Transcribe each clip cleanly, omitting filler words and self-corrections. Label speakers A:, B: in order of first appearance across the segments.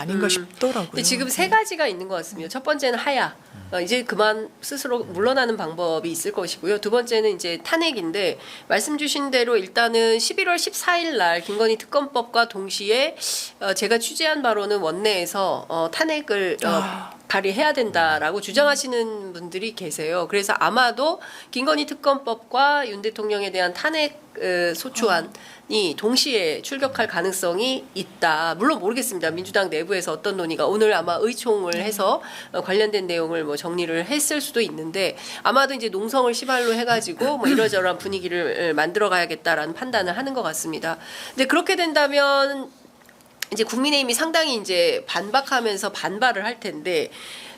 A: 아닌가 싶더라고요.
B: 근데 지금 세 가지가 있는 것 같습니다. 첫 번째는 하야. 이제 그만 스스로 물러나는 방법이 있을 것이고요. 두 번째는 이제 탄핵인데 말씀 주신 대로 일단은 11월 14일 날 김건희 특검법과 동시에 제가 취재한 바로는 원내에서 탄핵을 발의해야 된다라고 주장하시는 분들이 계세요. 그래서 아마도 김건희 특검법과 윤 대통령에 대한 탄핵 소추안이 동시에 출격할 가능성이 있다. 물론 모르겠습니다. 민주당 내부에서 어떤 논의가 오늘 아마 의총을 해서 관련된 내용을 뭐 정리를 했을 수도 있는데 아마도 이제 농성을 시발로 해가지고 뭐 이러저러한 분위기를 만들어 가야겠다라는 판단을 하는 것 같습니다. 근데 그렇게 된다면 이제 국민의힘이 상당히 이제 반박하면서 반발을 할 텐데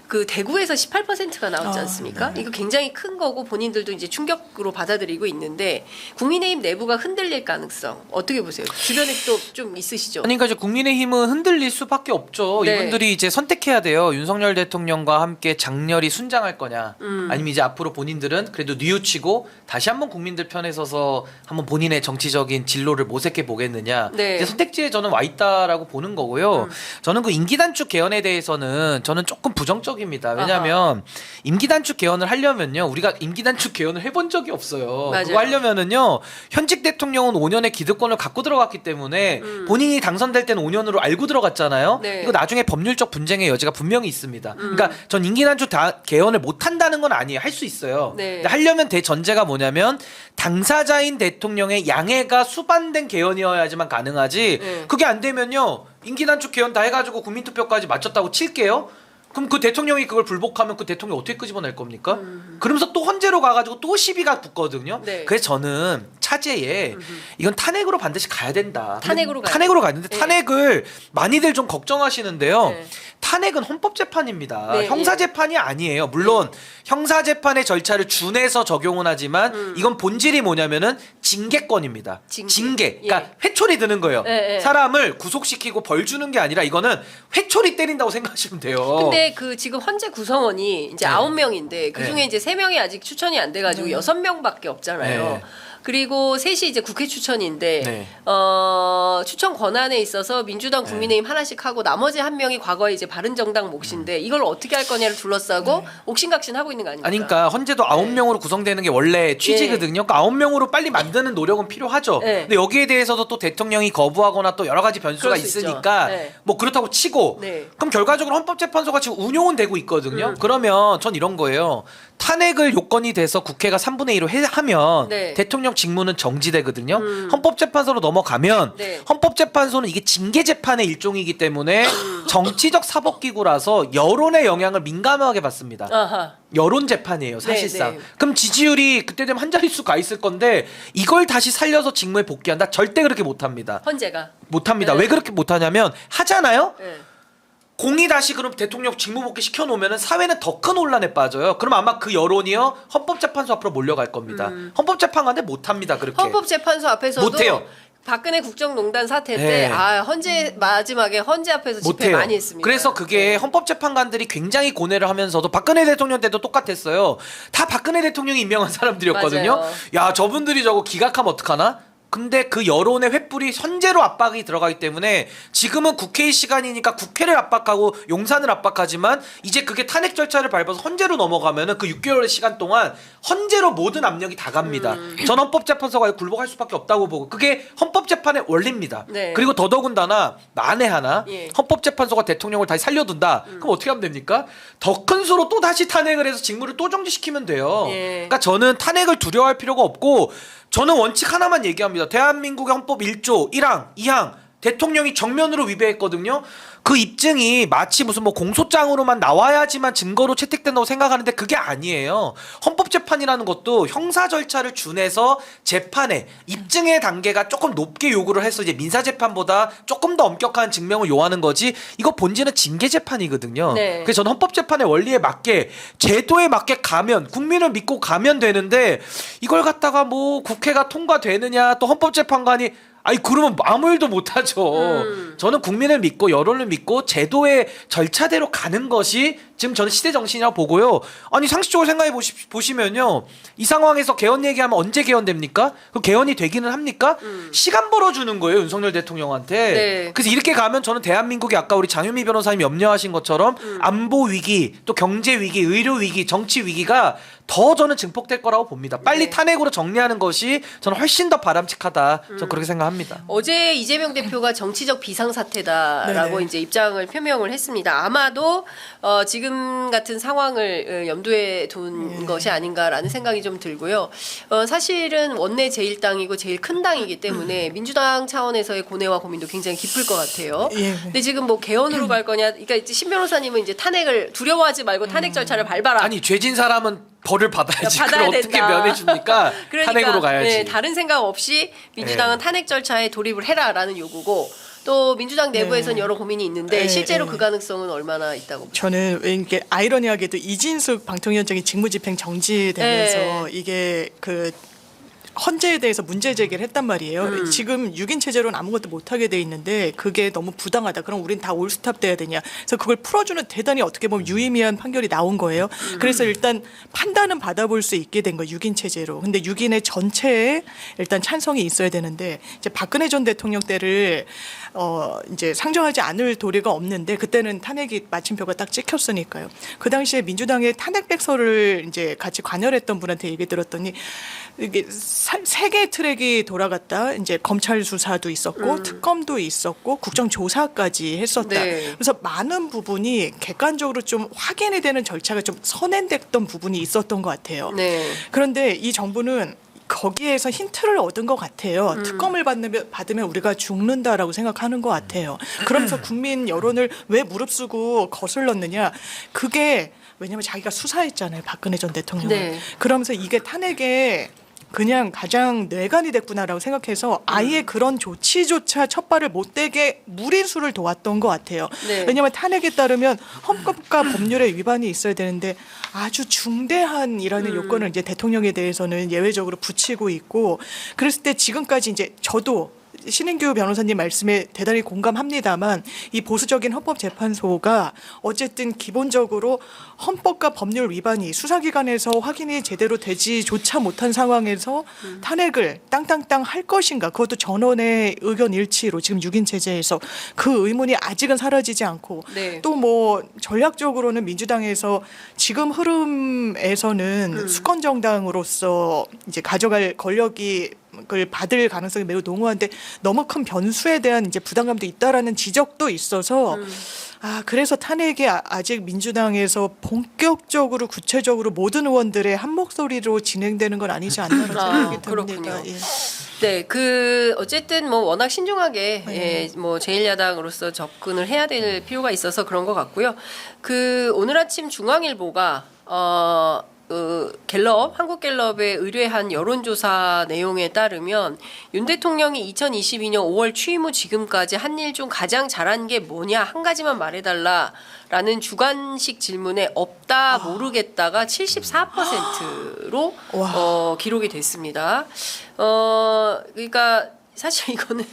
B: 그 대구에서 18%가 나왔지 않습니까? 이거 굉장히 큰 거고 본인들도 이제 충격으로 받아들이고 있는데 국민의힘 내부가 흔들릴 가능성 어떻게 보세요? 주변에 또 좀 있으시죠?
C: 아니, 그러니까 이제 국민의힘은 흔들릴 수밖에 없죠.
B: 네.
C: 이분들이 이제 선택해야 돼요. 윤석열 대통령과 함께 장렬히 순장할 거냐, 아니면 이제 앞으로 본인들은 그래도 뉘우치고 다시 한번 국민들 편에 서서 한번 본인의 정치적인 진로를 모색해 보겠느냐.
B: 네.
C: 이제 선택지에 저는 와 있다라고 보는 거고요. 저는 그 임기 단축 개헌에 대해서는 저는 조금 부정적입니다. 왜냐하면 임기 단축 개헌을 하려면요, 우리가 임기 단축 개헌을 해본 적이 없어요.
B: 맞아요.
C: 그거 하려면은요, 현직 대통령은 5년의 기득권을 갖고 들어갔기 때문에 본인이 당선될 때는 5년으로 알고 들어갔잖아요.
B: 네.
C: 이거 나중에 법률적 분쟁의 여지가 분명히 있습니다. 그러니까 전 임기 단축 개헌을 못 한다는 건 아니에요. 할 수 있어요.
B: 네.
C: 근데 하려면 대전제가 뭐냐면 당사자인 대통령의 양해가 수반된 개헌이어야지만 가능하지.
B: 네.
C: 그게 안 되면요, 임기 단축 개헌 다 해가지고 국민투표까지 마쳤다고 칠게요. 그럼 그 대통령이 그걸 불복하면 그 대통령 어떻게 끄집어낼 겁니까? 그러면서 또 헌재로 가가지고 또 시비가 붙거든요.
B: 네.
C: 그래서 저는 차제에 이건 탄핵으로 반드시 가야 된다.
B: 탄핵으로
C: 가야 되는데
B: 네.
C: 탄핵을 많이들 좀 걱정하시는데요.
B: 네.
C: 탄핵은 헌법재판입니다.
B: 네,
C: 형사재판이 아니에요. 물론 형사재판의 절차를 준해서 적용은 하지만 이건 본질이 뭐냐면은 징계권입니다. 징계. 그러니까 회초리 드는 거예요.
B: 예, 예.
C: 사람을 구속시키고 벌 주는 게 아니라 이거는 회초리 때린다고 생각하시면 돼요.
B: 근데 그 지금 헌재 구성원이 이제
C: 네.
B: 9명인데 그 중에
C: 네.
B: 이제 3명이 아직 추천이 안 돼가지고 6명밖에 없잖아요.
C: 네.
B: 그리고 셋이 이제 국회 추천인데
C: 네.
B: 추천 권한에 있어서 민주당, 국민의힘 하나씩 하고 나머지 한 명이 과거에 이제 바른정당 몫인데 이걸 어떻게 할 거냐를 둘러싸고 옥신각신 하고 있는 거 아닙니까?
C: 아니, 그러니까 헌재도 9명으로 구성되는 게 원래 취지거든요. 그러니까 9명으로 빨리 만드는 노력은 필요하죠.
B: 네.
C: 근데 여기에 대해서도 또 대통령이 거부하거나 또 여러 가지 변수가
B: 그럴 수 있죠.
C: 있으니까
B: 네.
C: 뭐 그렇다고 치고
B: 네.
C: 그럼 결과적으로 헌법재판소가 지금 운용은 되고 있거든요. 그러면 전 이런 거예요. 탄핵을 요건이 돼서 국회가 3분의 1로 하면
B: 네.
C: 대통령 직무는 정지되거든요. 헌법재판소로 넘어가면
B: 네.
C: 헌법재판소는 이게 징계재판의 일종이기 때문에 정치적 사법기구라서 여론의 영향을 민감하게 받습니다.
B: 아하.
C: 여론 재판이에요, 사실상.
B: 네, 네.
C: 그럼 지지율이 그때 되면 한 자릿수 가 있을 건데 이걸 다시 살려서 직무에 복귀한다? 절대 그렇게 못합니다.
B: 헌재가.
C: 못합니다.
B: 네.
C: 왜 그렇게 못하냐면 하잖아요?
B: 네.
C: 공이 다시 그럼 대통령 직무 복귀 시켜놓으면 사회는 더 큰 혼란에 빠져요. 그럼 아마 그 여론이요, 헌법재판소 앞으로 몰려갈 겁니다. 헌법재판관은 못합니다, 그렇게.
B: 헌법재판소 앞에서도
C: 못해요.
B: 박근혜 국정농단 사태 때
C: 네.
B: 헌재 마지막에 헌재 앞에서 집회
C: 못해요.
B: 많이 했습니다.
C: 그래서 그게 헌법재판관들이 굉장히 고뇌를 하면서도 박근혜 대통령 때도 똑같았어요. 다 박근혜 대통령이 임명한 사람들이었거든요.
B: 맞아요.
C: 야, 저분들이 저거 기각하면 어떡하나? 근데 그 여론의 횃불이 현재로 압박이 들어가기 때문에 지금은 국회의 시간이니까 국회를 압박하고 용산을 압박하지만 이제 그게 탄핵 절차를 밟아서 헌재로 넘어가면은 그 6개월의 시간 동안 헌재로 모든 압력이 다 갑니다. 전 헌법재판소가 굴복할 수밖에 없다고 보고 그게 헌법재판의 원리입니다.
B: 네.
C: 그리고 더더군다나 만에 하나
B: 예.
C: 헌법재판소가 대통령을 다시 살려둔다. 그럼 어떻게 하면 됩니까? 더 큰 수로 또 다시 탄핵을 해서 직무를 또 정지시키면 돼요.
B: 예.
C: 그러니까 저는 탄핵을 두려워할 필요가 없고 저는 원칙 하나만 얘기합니다. 대한민국의 헌법 1조 1항, 2항 대통령이 정면으로 위배했거든요. 그 입증이 마치 무슨 뭐 공소장으로만 나와야지만 증거로 채택된다고 생각하는데 그게 아니에요. 헌법재판이라는 것도 형사 절차를 준해서 재판에 입증의 단계가 조금 높게 요구를 해서 이제 민사재판보다 조금 더 엄격한 증명을 요하는 거지 이거 본질은 징계재판이거든요.
B: 네.
C: 그래서 저는 헌법재판의 원리에 맞게 제도에 맞게 가면 국민을 믿고 가면 되는데 이걸 갖다가 뭐 국회가 통과되느냐 또 헌법재판관이 아니 그러면 아무 일도 못하죠. 저는 국민을 믿고 여론을 믿고 제도의 절차대로 가는 것이 지금 저는 시대 정신이라고 보고요. 아니 상식적으로 생각해 보시면요. 이 상황에서 개헌 얘기하면 언제 개헌됩니까? 그 개헌이 되기는 합니까? 시간 벌어주는 거예요. 윤석열 대통령한테.
B: 네.
C: 그래서 이렇게 가면 저는 대한민국이 아까 우리 장윤미 변호사님 염려하신 것처럼 안보 위기, 또 경제 위기, 의료 위기, 정치 위기가 더 저는 증폭될 거라고 봅니다. 빨리
B: 네.
C: 탄핵으로 정리하는 것이 저는 훨씬 더 바람직하다. 저는 그렇게 생각합니다.
B: 어제 이재명 대표가 정치적 비상사태다라고
A: 네네.
B: 이제 입장을 표명을 했습니다. 아마도 지금 같은 상황을 염두에 둔 것이 아닌가라는 생각이 좀 들고요. 사실은 원내 제1당이고 제일 큰 당이기 때문에 민주당 차원에서의 고뇌와 고민도 굉장히 깊을 것 같아요.
A: 예.
B: 근데 지금 뭐 개헌으로 갈 거냐, 그러니까 이제 신 변호사님은 이제 탄핵을 두려워하지 말고 탄핵 절차를 밟아라.
C: 아니 죄진 사람은 벌을 받아야지.
B: 받아야
C: 그걸 어떻게
B: 된다.
C: 면해줍니까?
B: 그러니까,
C: 탄핵으로 가야지.
B: 네, 다른 생각 없이 민주당은 탄핵 절차에 돌입을 해라라는 요구고 또 민주당 내부에서는 여러 고민이 있는데
A: 네,
B: 실제로
A: 네.
B: 그 가능성은 얼마나 있다고 보세요?
A: 저는 왜 이게 아이러니하게도 이진숙 방통위원장이 직무집행 정지되면서
B: 네.
A: 이게 그 헌재에 대해서 문제 제기를 했단 말이에요. 지금 6인 체제로는 아무것도 못하게 돼 있는데 그게 너무 부당하다. 그럼 우린 다 올스탑 돼야 되냐. 그래서 그걸 풀어주는 대단히 어떻게 보면 유의미한 판결이 나온 거예요. 그래서 일단 판단은 받아볼 수 있게 된 거예요. 6인 체제로. 근데 6인의 전체에 일단 찬성이 있어야 되는데 이제 박근혜 전 대통령 때를 이제 상정하지 않을 도리가 없는데 그때는 탄핵이 마침표가 딱 찍혔으니까요. 그 당시에 민주당의 탄핵 백서를 이제 같이 관여했던 분한테 얘기 들었더니 이게 세 개의 트랙이 돌아갔다. 이제 검찰 수사도 있었고 특검도 있었고 국정조사까지 했었다.
B: 네.
A: 그래서 많은 부분이 객관적으로 좀 확인이 되는 절차가 좀 선행됐던 부분이 있었던 것 같아요.
B: 네.
A: 그런데 이 정부는 거기에서 힌트를 얻은 것 같아요. 특검을 받으면 우리가 죽는다라고 생각하는 것 같아요. 그러면서 국민 여론을 왜 무릅쓰고 거슬렀느냐. 그게 왜냐하면 자기가 수사했잖아요. 박근혜 전 대통령.
B: 네.
A: 그러면서 이게 탄핵에 그냥 가장 뇌관이 됐구나라고 생각해서 아예 그런 조치조차 첫 발을 못 대게 무리수를 도왔던 것 같아요.
B: 네.
A: 왜냐하면 탄핵에 따르면 헌법과 법률의 위반이 있어야 되는데 아주 중대한이라는 요건을 이제 대통령에 대해서는 예외적으로 붙이고 있고 그랬을 때 지금까지 이제 저도 신인규 변호사님 말씀에 대단히 공감합니다만 이 보수적인 헌법재판소가 어쨌든 기본적으로 헌법과 법률 위반이 수사기관에서 확인이 제대로 되지조차 못한 상황에서 탄핵을 땅땅땅 할 것인가 그것도 전원의 의견 일치로 지금 6인 체제에서 그 의문이 아직은 사라지지 않고
B: 네.
A: 또 뭐 전략적으로는 민주당에서 지금 흐름에서는 수권 정당으로서 이제 가져갈 권력이 그걸 받을 가능성이 매우 농후한데 너무 큰 변수에 대한 이제 부담감도 있다라는 지적도 있어서 그래서 탄핵이 아직 민주당에서 본격적으로 구체적으로 모든 의원들의 한 목소리로 진행되는 건 아니지 않나라는 생각이 듭니다.
B: 그렇군요.
A: 예.
B: 네, 어쨌든 뭐 워낙 신중하게 뭐 제1야당으로서 접근을 해야 될 필요가 있어서 그런 것 같고요. 오늘 아침 중앙일보가 갤럽, 한국갤럽에 의뢰한 여론조사 내용에 따르면 윤 대통령이 2022년 5월 취임 후 지금까지 한 일 중 가장 잘한 게 뭐냐 한 가지만 말해달라라는 주관식 질문에 없다 모르겠다가 74%로 기록이 됐습니다. 그러니까 사실 이거는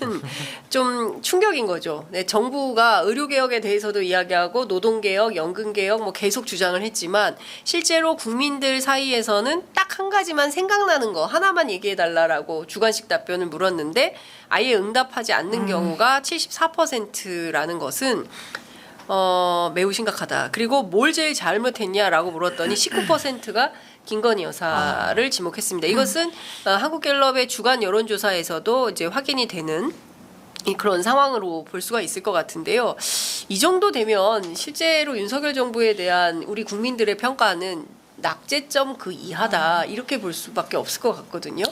B: 좀 충격인 거죠. 네, 정부가 의료개혁에 대해서도 이야기하고 노동개혁, 연금개혁 뭐 계속 주장을 했지만 실제로 국민들 사이에서는 딱 한 가지만 생각나는 거 하나만 얘기해달라라고 주관식 답변을 물었는데 아예 응답하지 않는 경우가 74%라는 것은 매우 심각하다. 그리고 뭘 제일 잘못했냐라고 물었더니 19%가 김건희 여사를 지목했습니다. 이것은 한국갤럽의 주간 여론조사에서도 이제 확인이 되는 그런 상황으로 볼 수가 있을 것 같은데요. 이 정도 되면 실제로 윤석열 정부에 대한 우리 국민들의 평가는 낙제점 그 이하다 이렇게 볼 수밖에 없을 것 같거든요.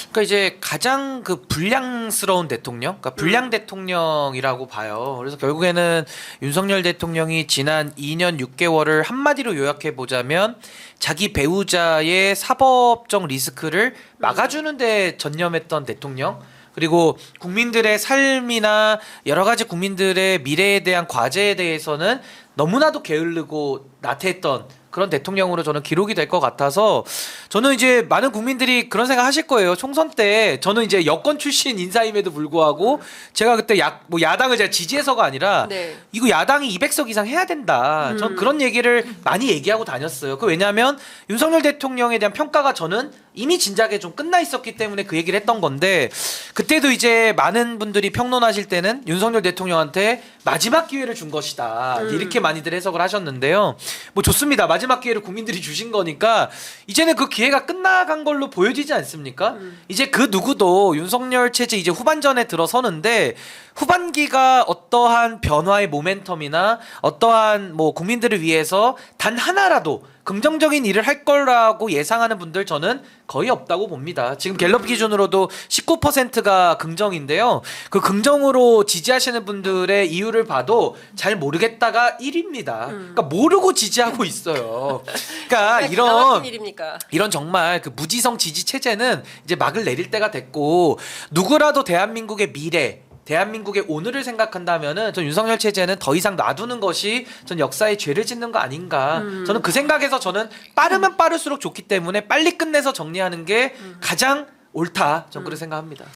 C: 그러니까 이제 가장 그 불량스러운 대통령, 그러니까 불량 대통령이라고 봐요. 그래서 결국에는 윤석열 대통령이 지난 2년 6개월을 한마디로 요약해 보자면 자기 배우자의 사법적 리스크를 막아주는 데 전념했던 대통령. 그리고 국민들의 삶이나 여러 가지 국민들의 미래에 대한 과제에 대해서는 너무나도 게을르고 나태했던 그런 대통령으로 저는 기록이 될 것 같아서 저는 이제 많은 국민들이 그런 생각 하실 거예요. 총선 때 저는 이제 여권 출신 인사임에도 불구하고 제가 그때 야당을 제가 지지해서가 아니라
B: 네.
C: 이거 야당이 200석 이상 해야 된다. 전 그런 얘기를 많이 얘기하고 다녔어요. 그 왜냐하면 윤석열 대통령에 대한 평가가 저는 이미 진작에 좀 끝나 있었기 때문에 그 얘기를 했던 건데 그때도 이제 많은 분들이 평론하실 때는 윤석열 대통령한테 마지막 기회를 준 것이다. 이렇게 많이들 해석을 하셨는데요. 뭐 좋습니다. 마지막 기회를 국민들이 주신 거니까 이제는 그 기회가 끝나간 걸로 보여지지 않습니까? 이제 그 누구도 윤석열 체제 이제 후반전에 들어서는데 후반기가 어떠한 변화의 모멘텀이나 어떠한 뭐 국민들을 위해서 단 하나라도 긍정적인 일을 할 거라고 예상하는 분들 저는 거의 없다고 봅니다. 지금 갤럽 기준으로도 19%가 긍정인데요. 그 긍정으로 지지하시는 분들의 이유를 봐도 잘 모르겠다가 1위입니다. 그러니까 모르고 지지하고 있어요. 그러니까
B: 이런 일입니까?
C: 이런 정말 그 무지성 지지 체제는 이제 막을 내릴 때가 됐고 누구라도 대한민국의 미래 대한민국의 오늘을 생각한다면은 전 윤석열 체제는 더 이상 놔두는 것이 전 역사의 죄를 짓는 거 아닌가. 저는 그 생각에서 저는 빠르면 빠를수록 좋기 때문에 빨리 끝내서 정리하는 게 가장 옳다. 전 그렇게 생각합니다.